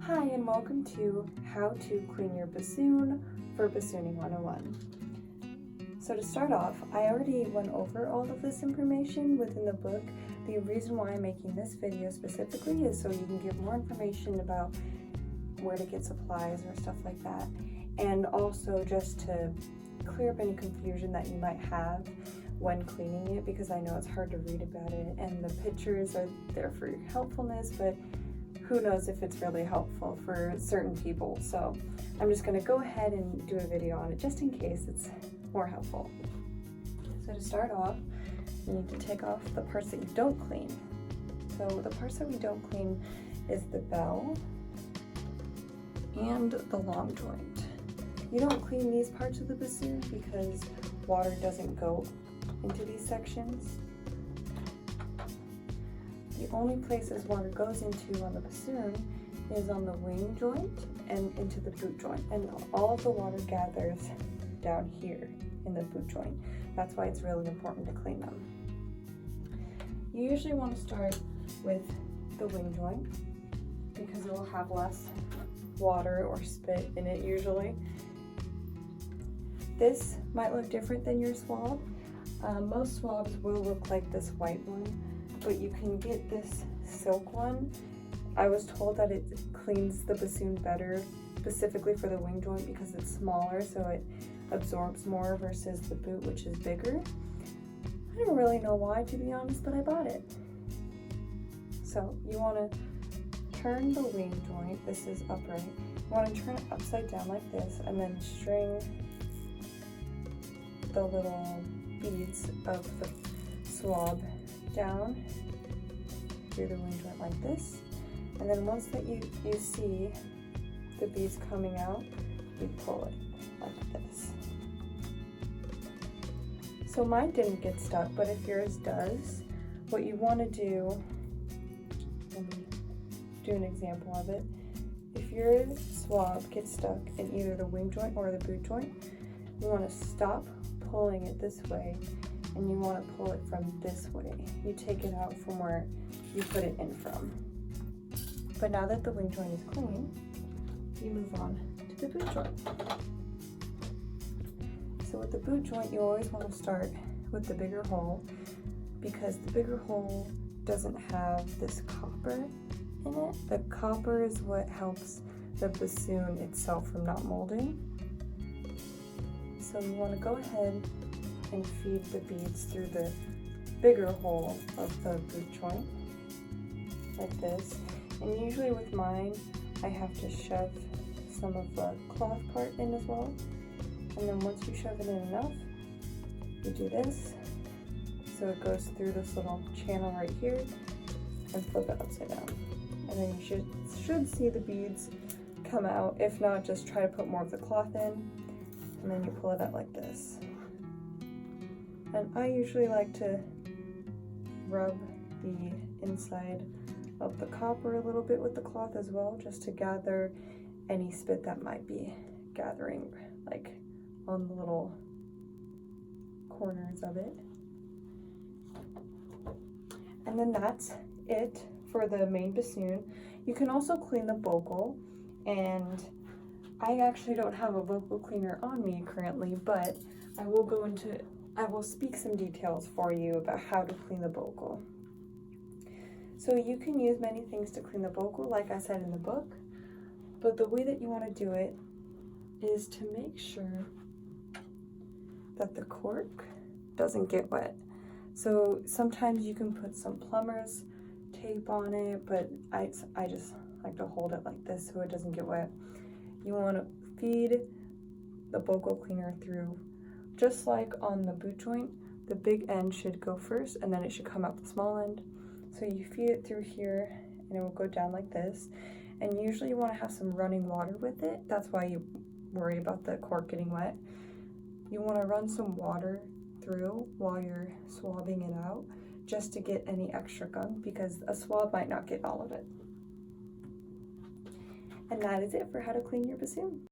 Hi and welcome to How to Clean Your Bassoon for Bassooning-101. So to start off, I already went over all of this information within the book. The reason why I'm making this video specifically is so you can get more information about where to get supplies or stuff like that, and also just to clear up any confusion that you might have when cleaning it, because I know it's hard to read about it and the pictures are there for your helpfulness, but who knows if it's really helpful for certain people. So I'm just going to go ahead and do a video on it just in case it's more helpful. So to start off, you need to take off the parts that you don't clean. So the parts that we don't clean is the bell and the long joint. You don't clean these parts of the bassoon because water doesn't go into these sections. The only places water goes into on the bassoon is on the wing joint and into the boot joint, and all of the water gathers down here in the boot joint. That's why it's really important to clean them. You usually want to start with the wing joint because it will have less water or spit in it usually. This might look different than your swab. Most swabs will look like this white one, but you can get this silk one. I was told that it cleans the bassoon better, specifically for the wing joint, because it's smaller, so it absorbs more versus the boot, which is bigger. I don't really know why, to be honest, but I bought it. So you want to turn the wing joint, this is upright, you want to turn it upside down like this, and then string the little beads of the swab down through the wing joint like this, and then once that you see the beads coming out, you pull it like this. So mine didn't get stuck, but if yours does, what you want to do, let me do an example of it. If your swab gets stuck in either the wing joint or the boot joint, you want to stop pulling it this way, and you want to pull it from this way. You take it out from where you put it in from. But now that the wing joint is clean, you move on to the boot joint. So with the boot joint, you always want to start with the bigger hole, because the bigger hole doesn't have this copper in it. The copper is what helps the bassoon itself from not molding. So you want to go ahead and feed the beads through the bigger hole of the boot joint like this. And usually with mine, I have to shove some of the cloth part in as well. And then once you shove it in enough, you do this. So it goes through this little channel right here and flip it upside down. And then you should see the beads come out. If not, just try to put more of the cloth in, and then you pull it out like this. And I usually like to rub the inside of the copper a little bit with the cloth as well, just to gather any spit that might be gathering like on the little corners of it. And then that's it for the main bassoon. You can also clean the vocal, and I actually don't have a vocal cleaner on me currently, but I will speak some details for you about how to clean the vocal. So you can use many things to clean the vocal, like I said in the book, but the way that you want to do it is to make sure that the cork doesn't get wet. So sometimes you can put some plumber's tape on it, but I just like to hold it like this so it doesn't get wet. You want to feed the vocal cleaner through, just like on the boot joint, the big end should go first and then it should come out the small end. So you feed it through here and it will go down like this. And usually you want to have some running water with it. That's why you worry about the cork getting wet. You want to run some water through while you're swabbing it out, just to get any extra gunk, because a swab might not get all of it. And that is it for how to clean your bassoon.